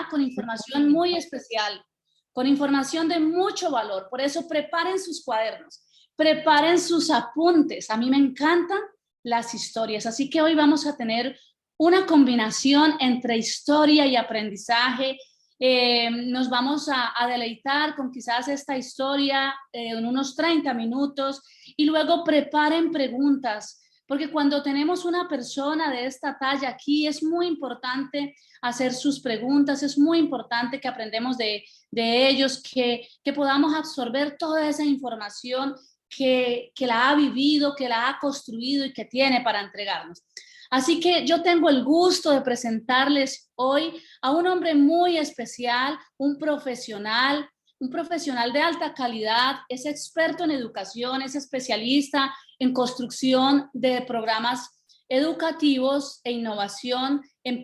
Con información muy especial, con información de mucho valor. Por eso preparen sus cuadernos, preparen sus apuntes. A mí me encantan las historias, así que hoy vamos a tener una combinación entre historia y aprendizaje. Nos vamos a deleitar con quizás esta historia en unos 30 minutos y luego preparen preguntas, porque cuando tenemos una persona de esta talla aquí es muy importante hacer sus preguntas, es muy importante que aprendamos de ellos, que podamos absorber toda esa información que la ha vivido, que la ha construido y que tiene para entregarnos. Así que yo tengo el gusto de presentarles hoy a un hombre muy especial, un profesional de alta calidad, es experto en educación, es especialista en construcción de programas educativos e innovación en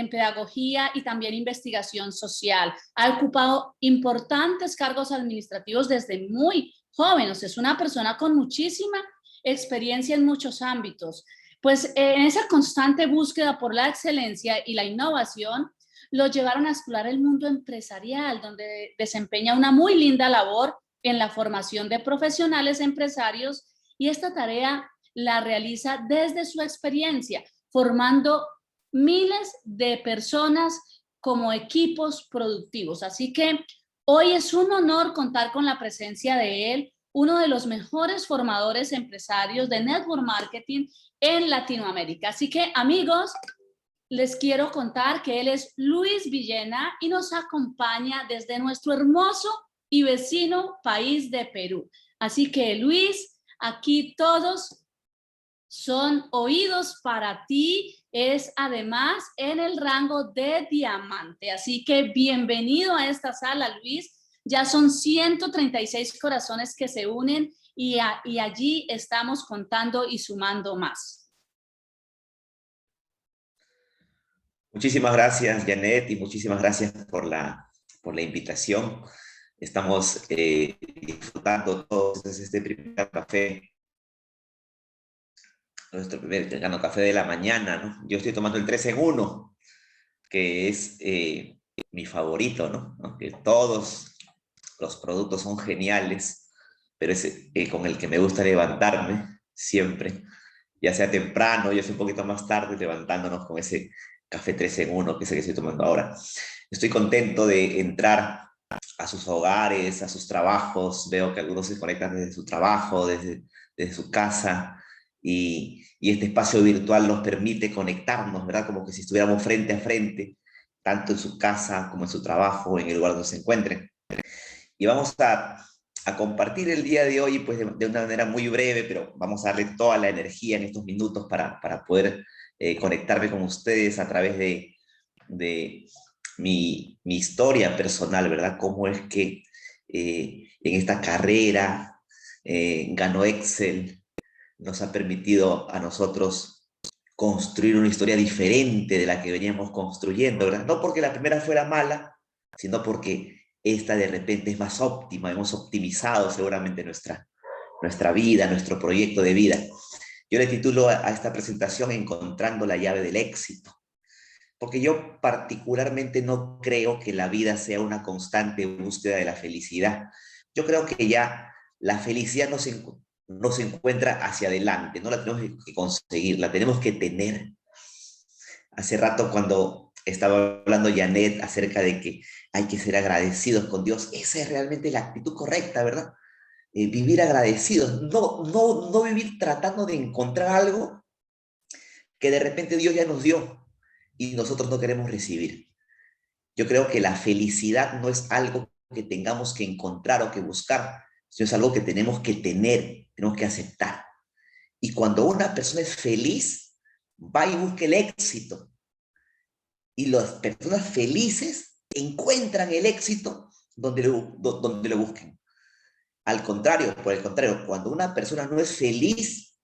pedagogía y también investigación social. Ha ocupado importantes cargos administrativos desde muy joven, o sea, es una persona con muchísima experiencia en muchos ámbitos. Pues en esa constante búsqueda por la excelencia y la innovación, lo llevaron a explorar el mundo empresarial, donde desempeña una muy linda labor en la formación de profesionales empresarios, y esta tarea la realiza desde su experiencia, formando miles de personas como equipos productivos. Así que hoy es un honor contar con la presencia de él, uno de los mejores formadores empresarios de network marketing en Latinoamérica. Así que, amigos, les quiero contar que él es Luis Villena y nos acompaña desde nuestro hermoso y vecino país de Perú. Así que, Luis, aquí todos son oídos para ti. Es además en el rango de diamante. Así que bienvenido a esta sala, Luis. Ya son 136 corazones que se unen y allí estamos contando y sumando más. Muchísimas gracias, Janet, y muchísimas gracias por la invitación. Estamos disfrutando todos este primer café, nuestro primer café de la mañana, ¿no? Yo estoy tomando el 3 en 1, que es mi favorito, ¿no? Que todos los productos son geniales, pero es con el que me gusta levantarme siempre, ya sea temprano, ya sea un poquito más tarde, levantándonos con ese café 3 en 1, que es el que estoy tomando ahora. Estoy contento de entrar a sus hogares, a sus trabajos. Veo que algunos se conectan desde su trabajo, desde su casa, y este espacio virtual nos permite conectarnos, ¿verdad? Como que si estuviéramos frente a frente, tanto en su casa como en su trabajo, en el lugar donde se encuentren. Y vamos a compartir el día de hoy, pues de una manera muy breve, pero vamos a darle toda la energía en estos minutos para poder conectarme con ustedes a través de mi historia personal, ¿verdad? Cómo es que en esta carrera Gano Excel nos ha permitido a nosotros construir una historia diferente de la que veníamos construyendo, ¿verdad? No porque la primera fuera mala, sino porque esta de repente es más óptima. Hemos optimizado seguramente nuestra vida, nuestro proyecto de vida. Yo le titulo a esta presentación Encontrando la llave del éxito, porque yo particularmente no creo que la vida sea una constante búsqueda de la felicidad. Yo creo que ya la felicidad no se encuentra hacia adelante, no la tenemos que conseguir, la tenemos que tener. Hace rato, cuando estaba hablando Janet acerca de que hay que ser agradecidos con Dios, esa es realmente la actitud correcta, ¿verdad? Vivir agradecidos, no vivir tratando de encontrar algo que de repente Dios ya nos dio y nosotros no queremos recibir. Yo creo que la felicidad no es algo que tengamos que encontrar o que buscar, sino es algo que tenemos que tener, tenemos que aceptar. Y cuando una persona es feliz, va y busca el éxito. Y las personas felices encuentran el éxito donde lo busquen. Por el contrario, cuando una persona no es feliz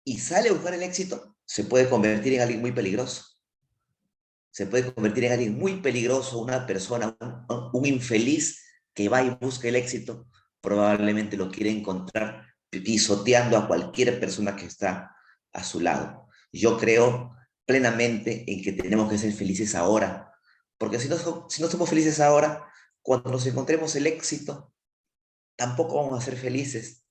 y sale a buscar el éxito, se puede convertir en alguien muy peligroso. Se puede convertir en alguien muy peligroso, una persona, un infeliz que va y busca el éxito, probablemente lo quiere encontrar pisoteando a cualquier persona que está a su lado. Yo creo plenamente en que tenemos que ser felices ahora, porque si no somos felices ahora, cuando nos encontremos el éxito, tampoco vamos a ser felices.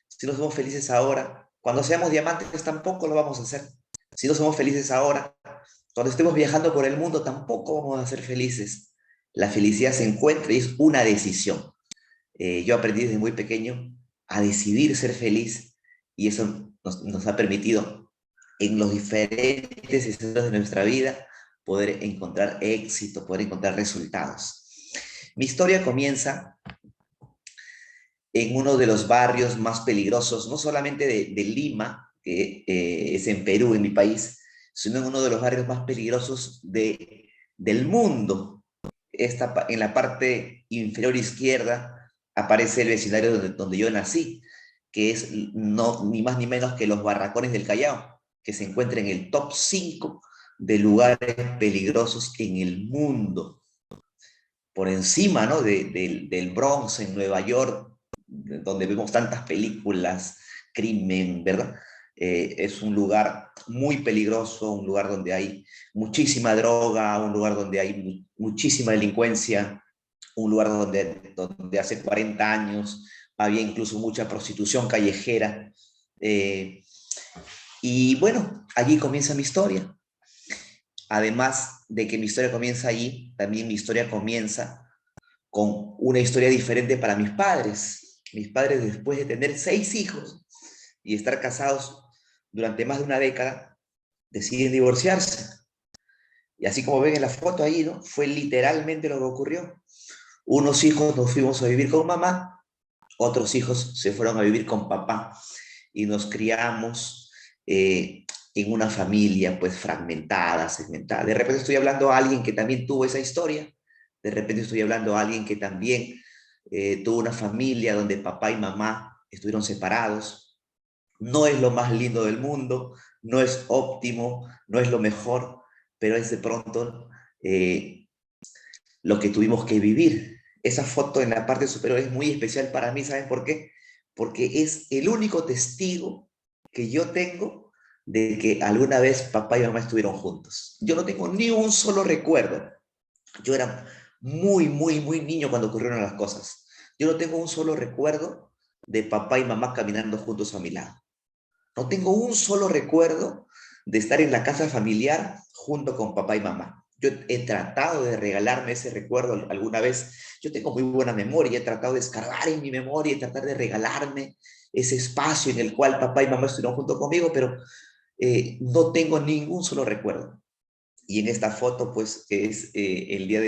Si no somos felices ahora, cuando seamos diamantes tampoco lo vamos a hacer. Si no somos felices ahora, cuando estemos viajando por el mundo tampoco vamos a ser felices. La felicidad se encuentra y es una decisión. Yo aprendí desde muy pequeño a decidir ser feliz y eso nos ha permitido en los diferentes escenarios de nuestra vida poder encontrar éxito, poder encontrar resultados. Mi historia comienza en uno de los barrios más peligrosos, no solamente de Lima, que es en Perú, en mi país, sino en uno de los barrios más peligrosos del mundo. En la parte inferior izquierda aparece el vecindario donde yo nací, que es no, ni más ni menos que los Barracones del Callao, que se encuentra en el top 5 de lugares peligrosos en el mundo, por encima, ¿no? Del Bronx en Nueva York, donde vemos tantas películas, crimen, ¿verdad? Es un lugar muy peligroso, un lugar donde hay muchísima droga, un lugar donde hay muchísima delincuencia, un lugar donde hace 40 años había incluso mucha prostitución callejera. Y bueno, allí comienza mi historia. Además de que mi historia comienza allí, también mi historia comienza con una historia diferente para mis padres. Mis padres, después de tener 6 hijos y estar casados durante más de una década, deciden divorciarse. Y así como ven en la foto ahí, ¿no? Fue literalmente lo que ocurrió. Unos hijos nos fuimos a vivir con mamá, otros hijos se fueron a vivir con papá y nos criamos en una familia pues fragmentada, segmentada. De repente estoy hablando a alguien que también tuvo esa historia, de repente estoy hablando a alguien que también tuvo una familia donde papá y mamá estuvieron separados. No es lo más lindo del mundo, no es óptimo, no es lo mejor, pero es de pronto lo que tuvimos que vivir. Esa foto en la parte superior es muy especial para mí, ¿saben por qué? Porque es el único testigo que yo tengo de que alguna vez papá y mamá estuvieron juntos. Yo no tengo ni un solo recuerdo. Yo era muy, muy, muy niño cuando ocurrieron las cosas. Yo no tengo un solo recuerdo de papá y mamá caminando juntos a mi lado. No tengo un solo recuerdo de estar en la casa familiar junto con papá y mamá. Yo he tratado de regalarme ese recuerdo alguna vez. Yo tengo muy buena memoria, he tratado de escarbar en mi memoria y tratar de regalarme ese espacio en el cual papá y mamá estuvieron junto conmigo, pero no tengo ningún solo recuerdo. Y en esta foto, pues, que es el día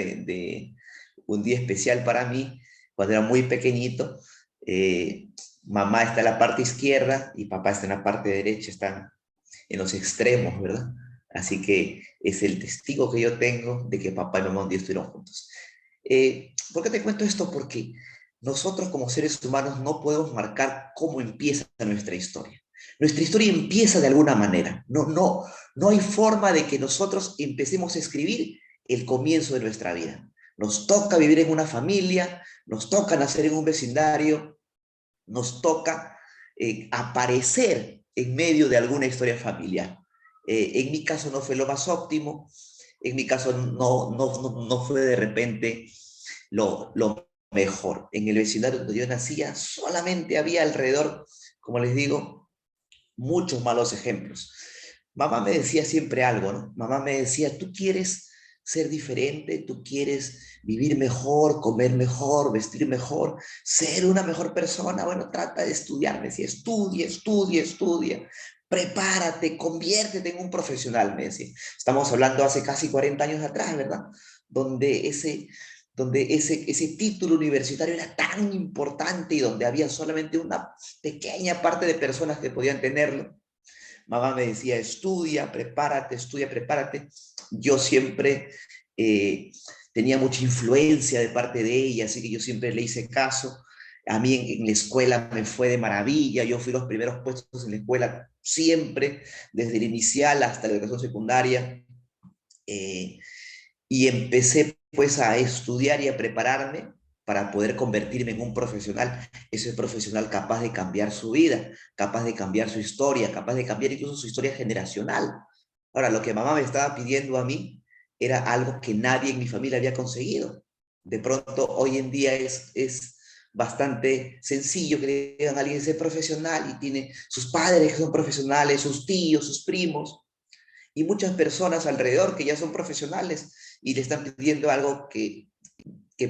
un día especial para mí, cuando era muy pequeñito, mamá está en la parte izquierda y papá está en la parte derecha, están en los extremos, ¿verdad? Así que es el testigo que yo tengo de que papá y mamá un día estuvieron juntos. ¿Por qué te cuento esto? Porque nosotros como seres humanos no podemos marcar cómo empieza nuestra historia. Nuestra historia empieza de alguna manera. No hay forma de que nosotros empecemos a escribir el comienzo de nuestra vida. Nos toca vivir en una familia, nos toca nacer en un vecindario, nos toca aparecer en medio de alguna historia familiar. En mi caso no fue lo más óptimo, en mi caso no fue de repente lo mejor. En el vecindario donde yo nacía solamente había alrededor, como les digo, muchos malos ejemplos. Mamá me decía siempre algo, ¿no? Mamá me decía, tú quieres ser diferente, tú quieres vivir mejor, comer mejor, vestir mejor, ser una mejor persona. Bueno, trata de estudiar, me decía, estudia, estudia, estudia, prepárate, conviértete en un profesional, me decía. Estamos hablando hace casi 40 años atrás, ¿verdad? Donde ese título universitario era tan importante y donde había solamente una pequeña parte de personas que podían tenerlo. Mamá me decía, estudia, prepárate, estudia, prepárate. Yo siempre tenía mucha influencia de parte de ella, así que yo siempre le hice caso. A mí en la escuela me fue de maravilla, yo fui los primeros puestos en la escuela siempre, desde el inicial hasta la educación secundaria. Eh, y empecé pues a estudiar y a prepararme para poder convertirme en un profesional, ese profesional capaz de cambiar su vida, capaz de cambiar su historia, capaz de cambiar incluso su historia generacional. Ahora, lo que mamá me estaba pidiendo a mí era algo que nadie en mi familia había conseguido. De pronto, hoy en día es bastante sencillo que le digan a alguien ser profesional y tiene sus padres que son profesionales, sus tíos, sus primos, y muchas personas alrededor que ya son profesionales y le están pidiendo algo que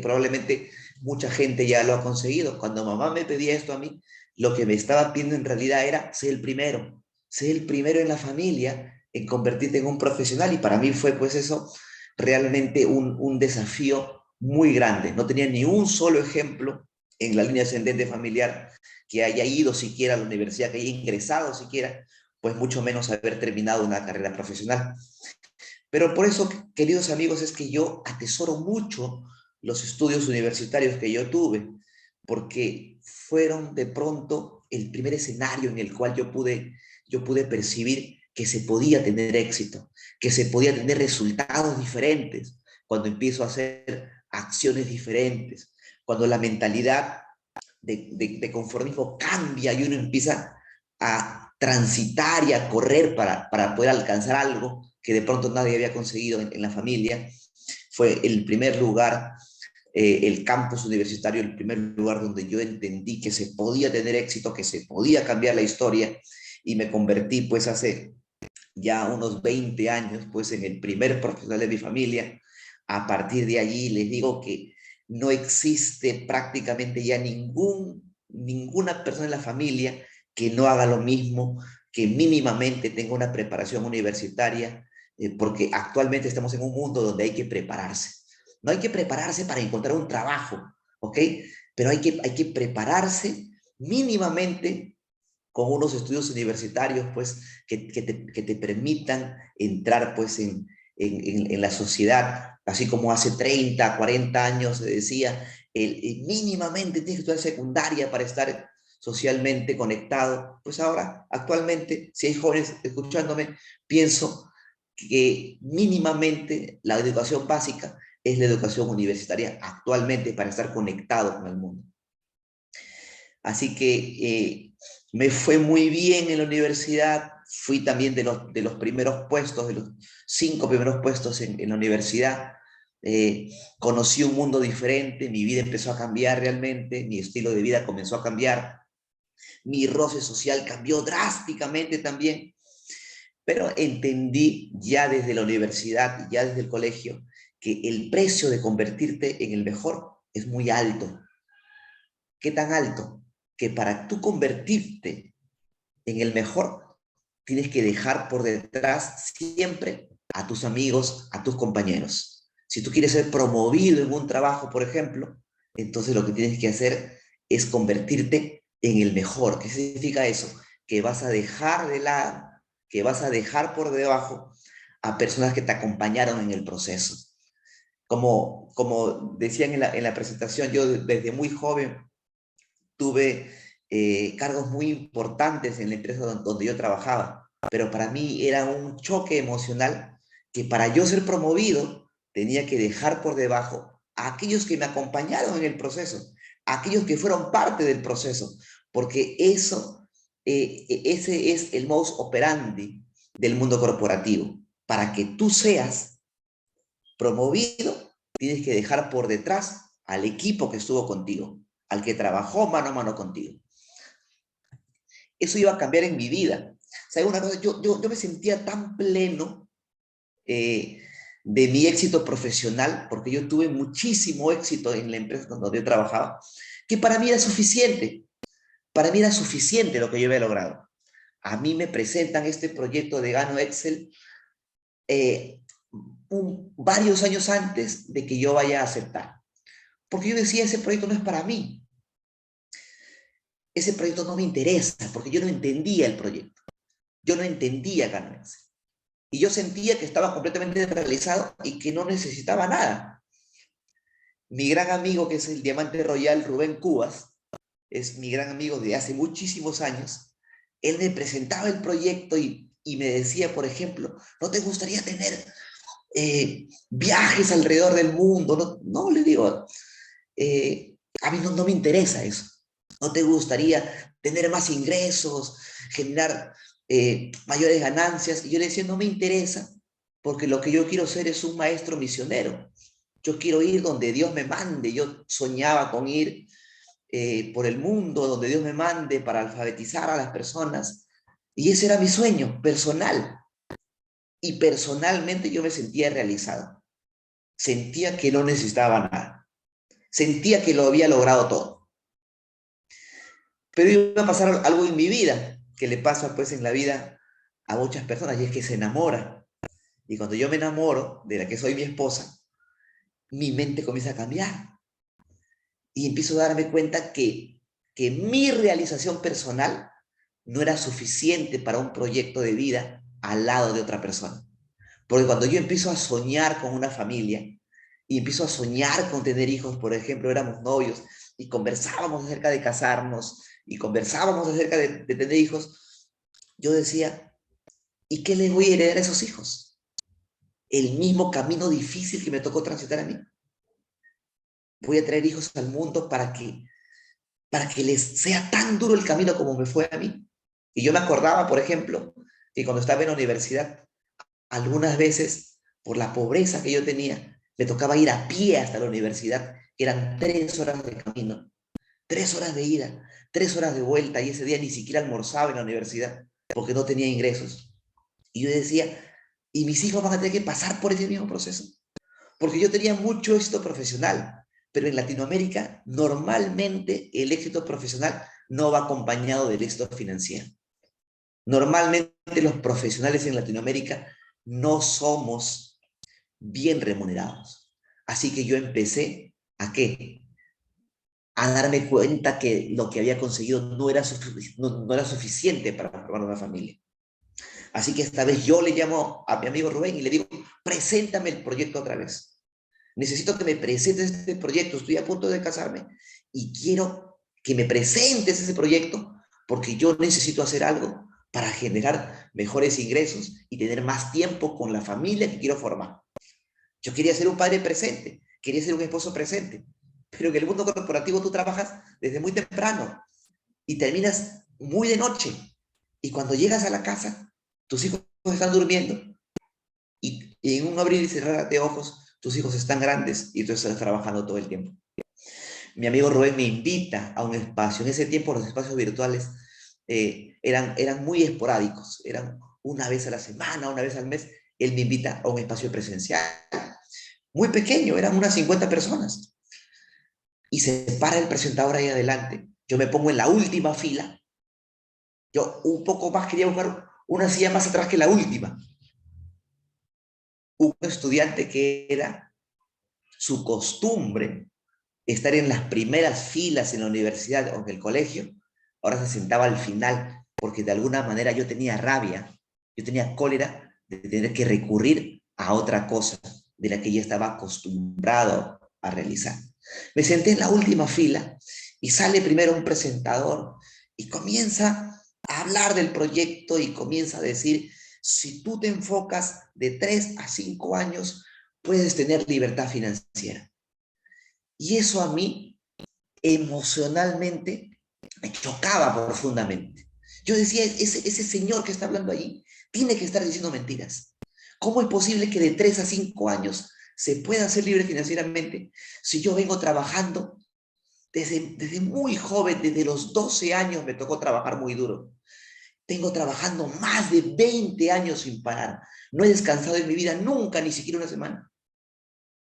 probablemente mucha gente ya lo ha conseguido. Cuando mamá me pedía esto a mí, lo que me estaba pidiendo en realidad era ser el primero en la familia en convertirte en un profesional, y para mí fue pues eso realmente un desafío muy grande. No tenía ni un solo ejemplo en la línea ascendente familiar que haya ido siquiera a la universidad, que haya ingresado siquiera, pues mucho menos haber terminado una carrera profesional. Pero por eso, queridos amigos, es que yo atesoro mucho los estudios universitarios que yo tuve, porque fueron de pronto el primer escenario en el cual yo pude percibir que se podía tener éxito, que se podía tener resultados diferentes cuando empiezo a hacer acciones diferentes, cuando la mentalidad de conformismo cambia y uno empieza a transitar y a correr para poder alcanzar algo que de pronto nadie había conseguido en la familia. Fue el primer lugar, el campus universitario, el primer lugar donde yo entendí que se podía tener éxito, que se podía cambiar la historia, y me convertí pues hace ya unos 20 años pues en el primer profesional de mi familia. A partir de allí les digo que no existe prácticamente ya ninguna persona en la familia que no haga lo mismo, que mínimamente tenga una preparación universitaria, porque actualmente estamos en un mundo donde hay que prepararse. No hay que prepararse para encontrar un trabajo, ¿ok? Pero hay que prepararse mínimamente con unos estudios universitarios, pues, que te permitan entrar, pues, en la sociedad, así como hace 30, 40 años se decía, mínimamente tienes que estudiar secundaria para estar socialmente conectado. Pues ahora, actualmente, si hay jóvenes escuchándome, pienso que mínimamente la educación básica es la educación universitaria actualmente para estar conectado con el mundo. Así que me fue muy bien en la universidad, fui también de los primeros puestos, de los 5 primeros puestos en la universidad. Conocí un mundo diferente, mi vida empezó a cambiar realmente, mi estilo de vida comenzó a cambiar, mi roce social cambió drásticamente también, pero entendí ya desde la universidad, ya desde el colegio, que el precio de convertirte en el mejor es muy alto. ¿Qué tan alto? Que para tú convertirte en el mejor, tienes que dejar por detrás siempre a tus amigos, a tus compañeros. Si tú quieres ser promovido en un trabajo, por ejemplo, entonces lo que tienes que hacer es convertirte en el mejor. ¿Qué significa eso? Que vas a dejar de lado, que vas a dejar por debajo a personas que te acompañaron en el proceso. Como decían en la presentación, yo desde muy joven tuve cargos muy importantes en la empresa donde yo trabajaba, pero para mí era un choque emocional que para yo ser promovido tenía que dejar por debajo a aquellos que me acompañaron en el proceso, a aquellos que fueron parte del proceso, porque ese es el modus operandi del mundo corporativo. Para que tú seas promovido, tienes que dejar por detrás al equipo que estuvo contigo, al que trabajó mano a mano contigo. Eso iba a cambiar en mi vida. ¿Sabes una cosa? Yo me sentía tan pleno de mi éxito profesional, porque yo tuve muchísimo éxito en la empresa donde yo trabajaba, que para mí era suficiente. Para mí era suficiente lo que yo había logrado. A mí me presentan este proyecto de Gano Excel varios años antes de que yo vaya a aceptar. Porque yo decía, ese proyecto no es para mí. Ese proyecto no me interesa, porque yo no entendía el proyecto. Yo no entendía Gano Excel. Y yo sentía que estaba completamente realizado y que no necesitaba nada. Mi gran amigo, que es el Diamante Royal, Rubén Cubas, es mi gran amigo de hace muchísimos años. Él me presentaba el proyecto y me decía, por ejemplo, ¿no te gustaría tener viajes alrededor del mundo? No, no le digo, a mí no me interesa eso. ¿No te gustaría tener más ingresos, generar mayores ganancias. Y yo le decía, no me interesa, porque lo que yo quiero ser es un maestro misionero. Yo quiero ir donde Dios me mande. Yo soñaba con ir por el mundo, donde Dios me mande para alfabetizar a las personas. Y ese era mi sueño personal. Y personalmente yo me sentía realizado. Sentía que no necesitaba nada. Sentía que lo había logrado todo. Pero iba a pasar algo en mi vida, que le pasa pues en la vida a muchas personas, y es que se enamora. Y cuando yo me enamoro de la que soy mi esposa, mi mente comienza a cambiar. Y empiezo a darme cuenta que mi realización personal no era suficiente para un proyecto de vida al lado de otra persona. Porque cuando yo empiezo a soñar con una familia y empiezo a soñar con tener hijos, por ejemplo, éramos novios y conversábamos acerca de casarnos y conversábamos acerca de tener hijos, yo decía, ¿y qué le voy a heredar a esos hijos? El mismo camino difícil que me tocó transitar a mí. Voy a traer hijos al mundo para que les sea tan duro el camino como me fue a mí. Y yo me acordaba, por ejemplo, que cuando estaba en la universidad, algunas veces, por la pobreza que yo tenía, me tocaba ir a pie hasta la universidad. Eran 3 horas de camino, 3 horas de ida, 3 horas de vuelta, y ese día ni siquiera almorzaba en la universidad porque no tenía ingresos. Y yo decía, ¿y mis hijos van a tener que pasar por ese mismo proceso? Porque yo tenía mucho éxito profesional, pero en Latinoamérica normalmente el éxito profesional no va acompañado del éxito financiero. Normalmente los profesionales en Latinoamérica no somos bien remunerados. Así que yo empecé ¿a qué? A darme cuenta que lo que había conseguido no era suficiente para formar una familia. Así que esta vez yo le llamo a mi amigo Rubén y le digo, preséntame el proyecto otra vez. Necesito que me presentes este proyecto, estoy a punto de casarme y quiero que me presentes ese proyecto porque yo necesito hacer algo para generar mejores ingresos y tener más tiempo con la familia que quiero formar. Yo quería ser un padre presente, quería ser un esposo presente, pero en el mundo corporativo tú trabajas desde muy temprano y terminas muy de noche. Y cuando llegas a la casa, tus hijos están durmiendo y en un abrir y cerrar de ojos, tus hijos están grandes y tú estás trabajando todo el tiempo. Mi amigo Rubén me invita a un espacio. En ese tiempo los espacios virtuales eran muy esporádicos, eran una vez a la semana, una vez al mes. Él me invita a un espacio presencial, muy pequeño, eran unas 50 personas. Y se para el presentador ahí adelante. Yo me pongo en la última fila. Yo un poco más quería buscar una silla más atrás que la última. Un estudiante que era su costumbre estar en las primeras filas en la universidad o en el colegio, ahora se sentaba al final, porque de alguna manera yo tenía rabia, yo tenía cólera de tener que recurrir a otra cosa de la que ya estaba acostumbrado a realizar. Me senté en la última fila y sale primero un presentador y comienza a hablar del proyecto y comienza a decir, si tú te enfocas de 3 a 5 años, puedes tener libertad financiera. Y eso a mí emocionalmente me chocaba profundamente. Yo decía, ese señor que está hablando allí tiene que estar diciendo mentiras. ¿Cómo es posible que de 3 a 5 años se pueda ser libre financieramente si yo vengo trabajando desde muy joven, desde los 12 años me tocó trabajar muy duro? Tengo trabajando más de 20 años sin parar. No he descansado en mi vida nunca, ni siquiera una semana.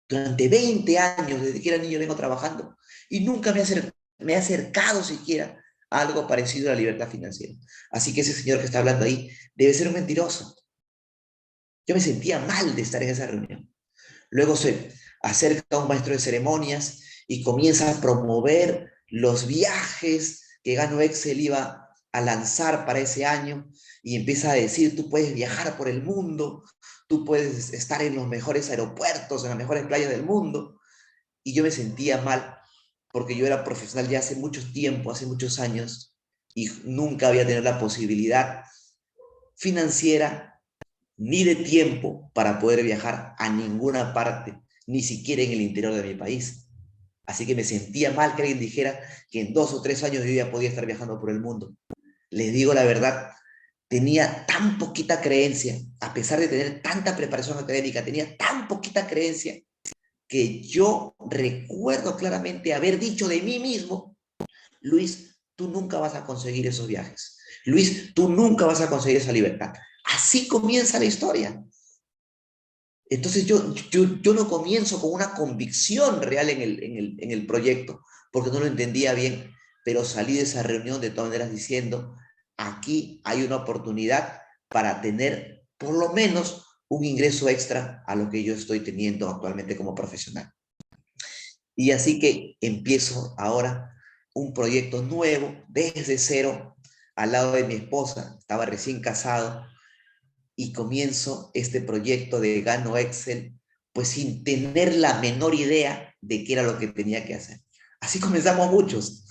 Durante 20 años, desde que era niño, vengo trabajando y nunca me he acercado siquiera a algo parecido a la libertad financiera. Así que ese señor que está hablando ahí debe ser un mentiroso. Yo me sentía mal de estar en esa reunión. Luego se acerca un maestro de ceremonias y comienza a promover los viajes que Gano Excel iba a lanzar para ese año y empieza a decir, tú puedes viajar por el mundo, tú puedes estar en los mejores aeropuertos, en las mejores playas del mundo. Y yo me sentía mal porque yo era profesional ya hace mucho tiempo, hace muchos años, y nunca había tenido la posibilidad financiera ni de tiempo para poder viajar a ninguna parte, ni siquiera en el interior de mi país. Así que me sentía mal que alguien dijera que en 2 o 3 años yo ya podía estar viajando por el mundo. Les digo la verdad, tenía tan poquita creencia, a pesar de tener tanta preparación académica, tenía tan poquita creencia que yo recuerdo claramente haber dicho de mí mismo: Luis, tú nunca vas a conseguir esos viajes. Luis, tú nunca vas a conseguir esa libertad. Así comienza la historia. Entonces yo no comienzo con una convicción real en el proyecto, porque no lo entendía bien, pero salí de esa reunión de todas maneras diciendo: aquí hay una oportunidad para tener por lo menos un ingreso extra a lo que yo estoy teniendo actualmente como profesional. Y así que empiezo ahora un proyecto nuevo, desde cero, al lado de mi esposa. Estaba recién casado, y comienzo este proyecto de Gano Excel, pues sin tener la menor idea de qué era lo que tenía que hacer. Así comenzamos muchos.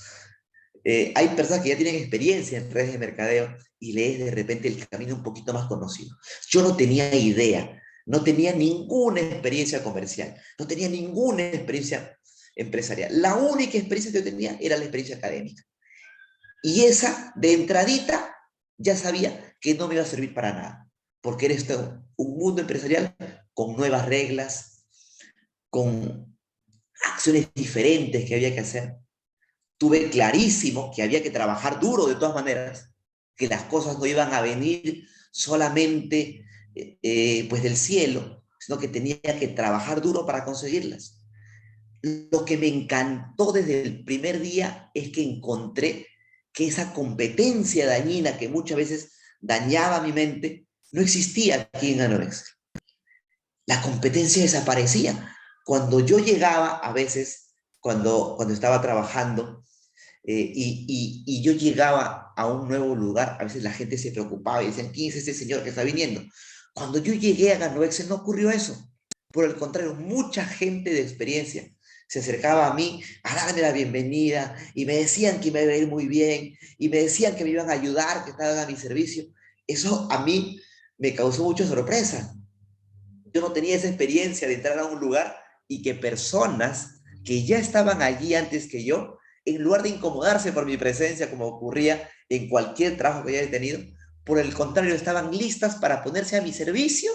Hay personas que ya tienen experiencia en redes de mercadeo y lees de repente el camino un poquito más conocido. Yo no tenía idea, no tenía ninguna experiencia comercial, no tenía ninguna experiencia empresarial. La única experiencia que yo tenía era la experiencia académica. Y esa, de entradita, ya sabía que no me iba a servir para nada, porque era esto un mundo empresarial con nuevas reglas, con acciones diferentes que había que hacer. Tuve clarísimo que había que trabajar duro de todas maneras, que las cosas no iban a venir solamente pues del cielo, sino que tenía que trabajar duro para conseguirlas. Lo que me encantó desde el primer día es que encontré que esa competencia dañina que muchas veces dañaba mi mente no existía aquí en Anorex. La competencia desaparecía. Cuando yo llegaba, a veces, cuando estaba trabajando, y yo llegaba a un nuevo lugar, a veces la gente se preocupaba y decían: ¿quién es ese señor que está viniendo? Cuando yo llegué a Ganoexcel no ocurrió eso. Por el contrario, mucha gente de experiencia se acercaba a mí a darme la bienvenida y me decían que me iba a ir muy bien y me decían que me iban a ayudar, que estaban a mi servicio. Eso a mí me causó mucha sorpresa. Yo no tenía esa experiencia de entrar a un lugar y que personas que ya estaban allí antes que yo, en lugar de incomodarse por mi presencia, como ocurría en cualquier trabajo que haya tenido, por el contrario, estaban listas para ponerse a mi servicio,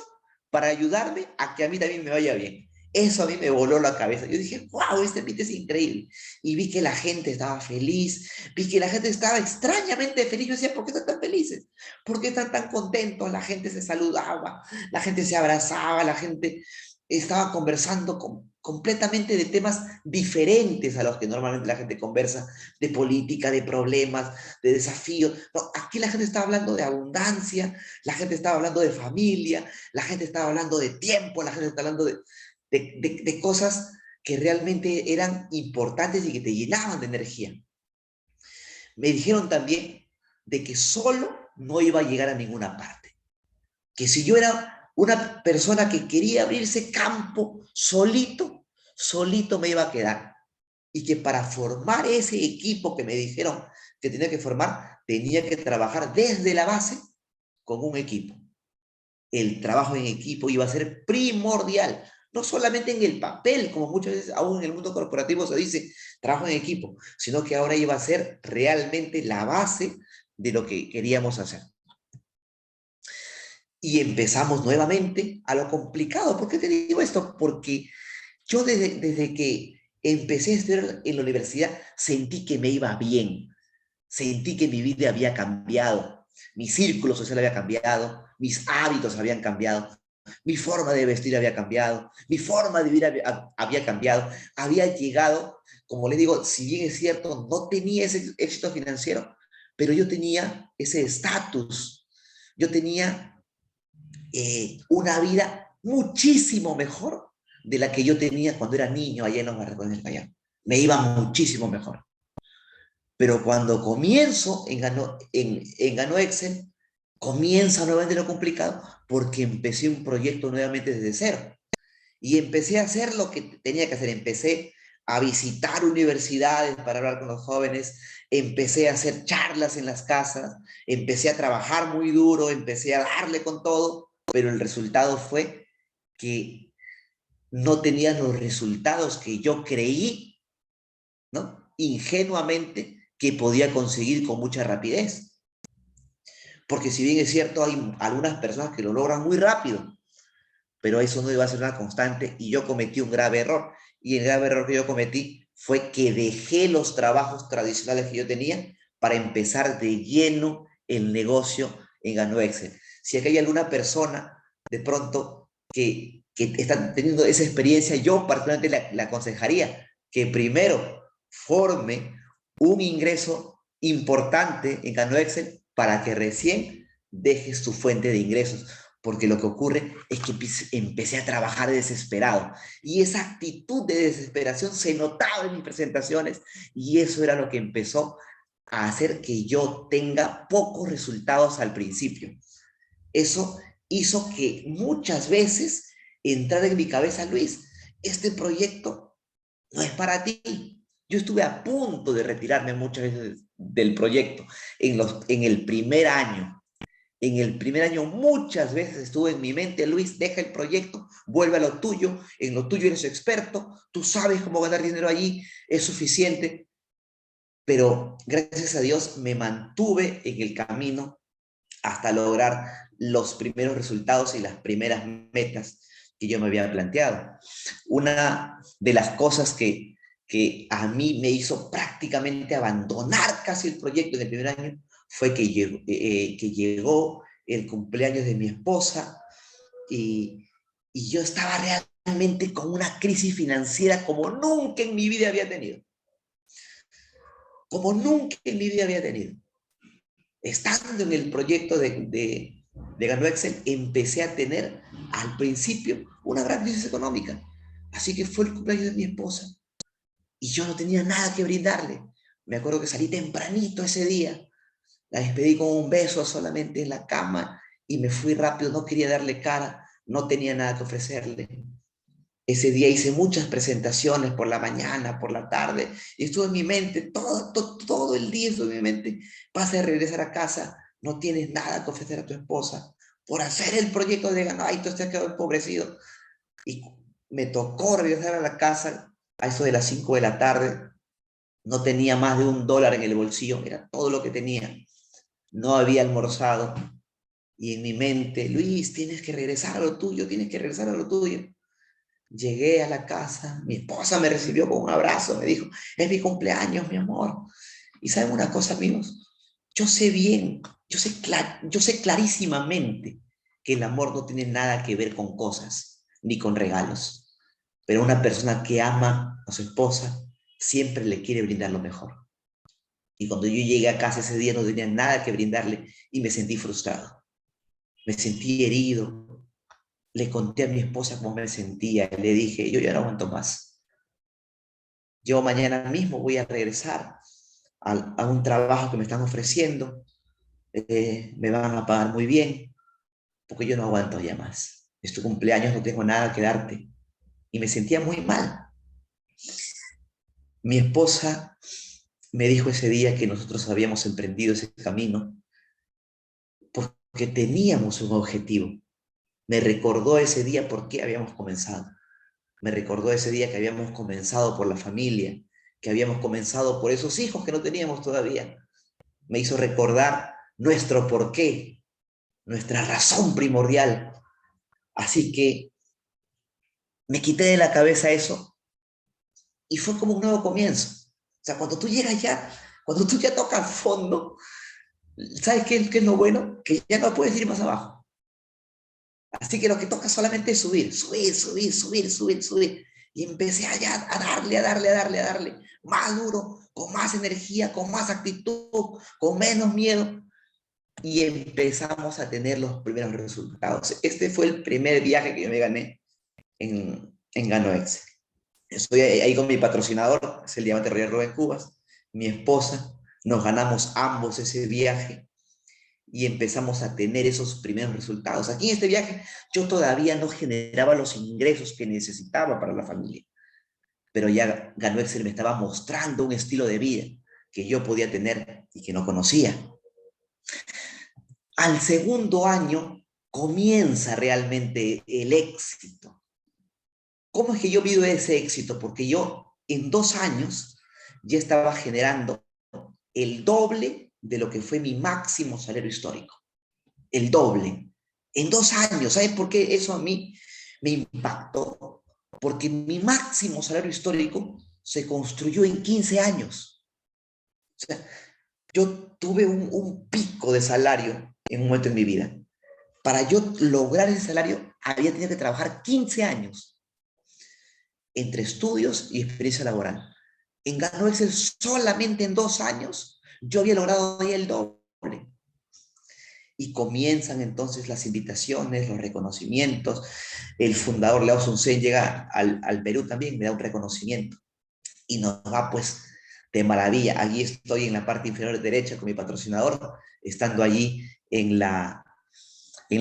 para ayudarme a que a mí también me vaya bien. Eso a mí me voló la cabeza. Yo dije: wow, este ambiente es increíble. Y vi que la gente estaba feliz, vi que la gente estaba extrañamente feliz. Yo decía: ¿por qué están tan felices? ¿Por qué están tan contentos? La gente se saludaba, la gente se abrazaba, la gente estaba conversando completamente de temas diferentes a los que normalmente la gente conversa, de política, de problemas, de desafíos. No, aquí la gente estaba hablando de abundancia, la gente estaba hablando de familia, la gente estaba hablando de tiempo, la gente estaba hablando de cosas que realmente eran importantes y que te llenaban de energía. Me dijeron también de que solo no iba a llegar a ninguna parte, que si yo era una persona que quería abrirse campo solito, solito me iba a quedar. Y que para formar ese equipo que me dijeron que tenía que formar, tenía que trabajar desde la base con un equipo. El trabajo en equipo iba a ser primordial, no solamente en el papel, como muchas veces aún en el mundo corporativo se dice trabajo en equipo, sino que ahora iba a ser realmente la base de lo que queríamos hacer. Y empezamos nuevamente a lo complicado. ¿Por qué te digo esto? Porque yo desde que empecé a estudiar en la universidad sentí que me iba bien, sentí que mi vida había cambiado, mi círculo social había cambiado, mis hábitos habían cambiado, mi forma de vestir había cambiado, mi forma de vivir había cambiado, había llegado, como les digo, si bien es cierto, no tenía ese éxito financiero, pero yo tenía ese estatus, yo tenía una vida muchísimo mejor de la que yo tenía cuando era niño allá en los barracones del Callao. Me iba muchísimo mejor. Pero cuando comienzo en Gano Excel, comienza nuevamente lo complicado porque empecé un proyecto nuevamente desde cero. Y empecé a hacer lo que tenía que hacer. Empecé a visitar universidades para hablar con los jóvenes, empecé a hacer charlas en las casas, empecé a trabajar muy duro, empecé a darle con todo, pero el resultado fue que no tenía los resultados que yo creí, ¿no? Ingenuamente, que podía conseguir con mucha rapidez. porque si bien es cierto, hay algunas personas que lo logran muy rápido, pero eso no iba a ser una constante y yo cometí un grave error. Y el grave error que yo cometí fue que dejé los trabajos tradicionales que yo tenía para empezar de lleno el negocio en Ganó Excel. Si aquí hay alguna persona de pronto que está teniendo esa experiencia, yo particularmente le aconsejaría que primero forme un ingreso importante en Ganó Excel para que recién dejes tu fuente de ingresos, porque lo que ocurre es que empecé a trabajar desesperado y esa actitud de desesperación se notaba en mis presentaciones y eso era lo que empezó a hacer que yo tenga pocos resultados al principio. Eso hizo que muchas veces entrara en mi cabeza, Luis, este proyecto no es para ti. Yo estuve a punto de retirarme muchas veces del proyecto en el primer año. En el primer año muchas veces estuvo en mi mente, Luis, deja el proyecto, vuelve a lo tuyo, en lo tuyo eres experto, tú sabes cómo ganar dinero allí, es suficiente. Pero gracias a Dios me mantuve en el camino hasta lograr los primeros resultados y las primeras metas que yo me había planteado. Una de las cosas que a mí me hizo prácticamente abandonar casi el proyecto en el primer año fue que llegó el cumpleaños de mi esposa y yo estaba realmente con una crisis financiera como nunca en mi vida había tenido. Como nunca en mi vida había tenido. Estando en el proyecto de Ganó Excel, empecé a tener al principio una gran crisis económica. Así que fue el cumpleaños de mi esposa y yo no tenía nada que brindarle. Me acuerdo que salí tempranito ese día, la despedí con un beso solamente en la cama y me fui rápido, no quería darle cara, no tenía nada que ofrecerle. Ese día hice muchas presentaciones por la mañana, por la tarde, y estuvo en mi mente, todo el día estuvo en mi mente, vas a regresar a casa, no tienes nada que ofrecer a tu esposa, por hacer el proyecto de Ganó, ay, tú te has quedado empobrecido. Y me tocó regresar a la casa a eso de las 5 de la tarde, no tenía más de $1 en el bolsillo, era todo lo que tenía, no había almorzado, y en mi mente, Luis, tienes que regresar a lo tuyo, tienes que regresar a lo tuyo. Llegué a la casa, mi esposa me recibió con un abrazo, me dijo, es mi cumpleaños, mi amor. Y ¿saben una cosa, amigos? Yo sé bien, yo sé clarísimamente que el amor no tiene nada que ver con cosas, ni con regalos. Pero una persona que ama a su esposa siempre le quiere brindar lo mejor. Y cuando yo llegué a casa ese día no tenía nada que brindarle y me sentí frustrado. Me sentí herido, le conté a mi esposa cómo me sentía y le dije, yo ya no aguanto más. Yo mañana mismo voy a regresar a un trabajo que me están ofreciendo. Me van a pagar muy bien porque yo no aguanto ya más. Es tu cumpleaños, no tengo nada que darte. Y me sentía muy mal. Mi esposa me dijo ese día que nosotros habíamos emprendido ese camino porque teníamos un objetivo. Me recordó ese día por qué habíamos comenzado. Me recordó ese día que habíamos comenzado por la familia, que habíamos comenzado por esos hijos que no teníamos todavía. Me hizo recordar nuestro porqué, nuestra razón primordial. Así que me quité de la cabeza eso y fue como un nuevo comienzo. O sea, cuando tú llegas ya, cuando tú ya tocas fondo, ¿sabes qué es lo bueno? Que ya no puedes ir más abajo. Así que lo que toca solamente es subir, subir, subir, subir, subir, subir. Y empecé allá a darle, a darle, a darle, a darle, más duro, con más energía, con más actitud, con menos miedo. Y empezamos a tener los primeros resultados. Este fue el primer viaje que yo me gané en Gano Excel. Estoy ahí con mi patrocinador, es el Diamante Royal Rubén Cubas, mi esposa, nos ganamos ambos ese viaje y empezamos a tener esos primeros resultados. Aquí en este viaje yo todavía no generaba los ingresos que necesitaba para la familia, pero ya Ganó Excel me estaba mostrando un estilo de vida que yo podía tener y que no conocía. Al segundo año comienza realmente el éxito. ¿Cómo es que yo vivo ese éxito? Porque yo en 2 años ya estaba generando el doble de lo que fue mi máximo salario histórico. el doble, en 2 años. ¿Sabes por qué eso a mí me impactó? Porque mi máximo salario histórico se construyó en 15 años. O sea, yo tuve un pico de salario en un momento en mi vida. Para yo lograr ese salario, había tenido que trabajar 15 años entre estudios y experiencia laboral. En Gano Excel solamente en 2 años, yo había logrado ahí el doble. Y comienzan entonces las invitaciones, los reconocimientos. El fundador Leo Sunsen llega al Perú también, me da un reconocimiento. Y nos va pues de maravilla. Allí estoy en la parte inferior derecha con mi patrocinador, estando allí en la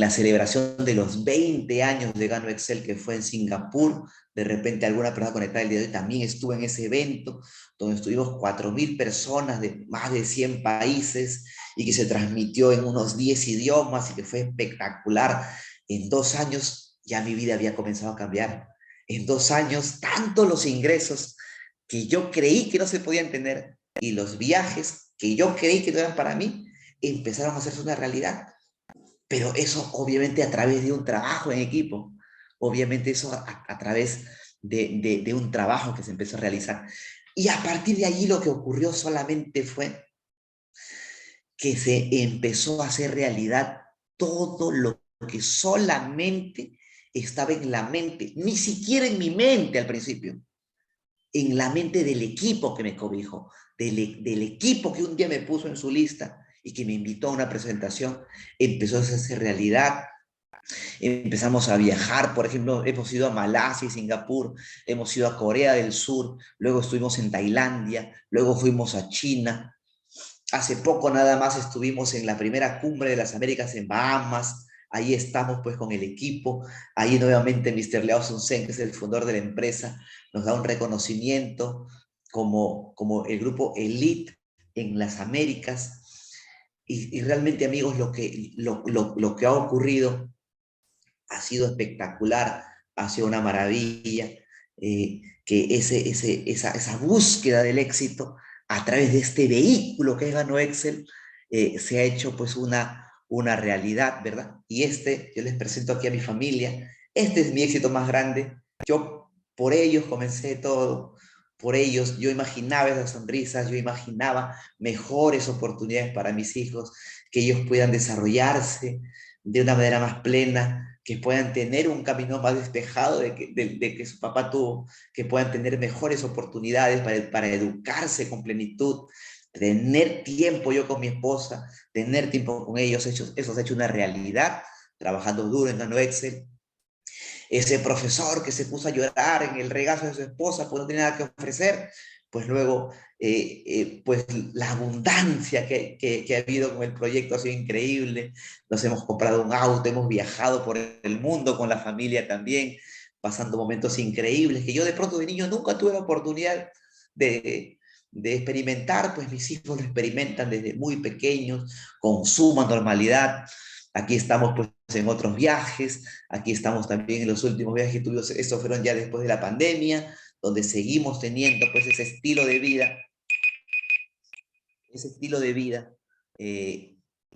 celebración de los 20 años de Gano Excel, que fue en Singapur. De repente alguna persona conectada el día de hoy también estuvo en ese evento, donde estuvimos 4.000 personas de más de 100 países y que se transmitió en unos 10 idiomas y que fue espectacular. En 2 años ya mi vida había comenzado a cambiar. En 2 años, tanto los ingresos que yo creí que no se podían tener y los viajes que yo creí que no eran para mí, empezaron a hacerse una realidad. Pero eso obviamente a través de un trabajo en equipo, obviamente eso a través de un trabajo que se empezó a realizar. Y a partir de allí lo que ocurrió solamente fue que se empezó a hacer realidad todo lo que solamente estaba en la mente, ni siquiera en mi mente al principio, en la mente del equipo que me cobijó, del equipo que un día me puso en su lista y que me invitó a una presentación. Empezó a hacerse realidad. Empezamos a viajar, por ejemplo, hemos ido a Malasia y Singapur, hemos ido a Corea del Sur, luego estuvimos en Tailandia, luego fuimos a China. Hace poco nada más estuvimos en la primera cumbre de las Américas en Bahamas. Ahí estamos pues con el equipo. Ahí nuevamente Mr. Liao Sun-Sen, que es el fundador de la empresa, nos da un reconocimiento como el grupo Elite en las Américas. Y realmente, amigos, lo que ha ocurrido ha sido espectacular, ha sido una maravilla, que esa búsqueda del éxito a través de este vehículo que es Gano Excel, se ha hecho pues una realidad, ¿verdad? Y yo les presento aquí a mi familia, este es mi éxito más grande, yo por ellos comencé todo, por ellos yo imaginaba esas sonrisas, yo imaginaba mejores oportunidades para mis hijos, que ellos puedan desarrollarse de una manera más plena, que puedan tener un camino más despejado de que su papá tuvo, que puedan tener mejores oportunidades para educarse con plenitud, tener tiempo yo con mi esposa, tener tiempo con ellos, eso se ha hecho una realidad, trabajando duro en Gano Excel. Ese profesor que se puso a llorar en el regazo de su esposa, pues no tiene nada que ofrecer, pues luego, pues la abundancia que ha habido con el proyecto ha sido increíble. Nos hemos comprado un auto, hemos viajado por el mundo con la familia también, pasando momentos increíbles que yo de pronto de niño nunca tuve la oportunidad de experimentar, pues mis hijos lo experimentan desde muy pequeños, con suma normalidad. Aquí estamos pues en otros viajes, aquí estamos también en los últimos viajes que tuvimos, estos fueron ya después de la pandemia, donde seguimos teniendo pues ese estilo de vida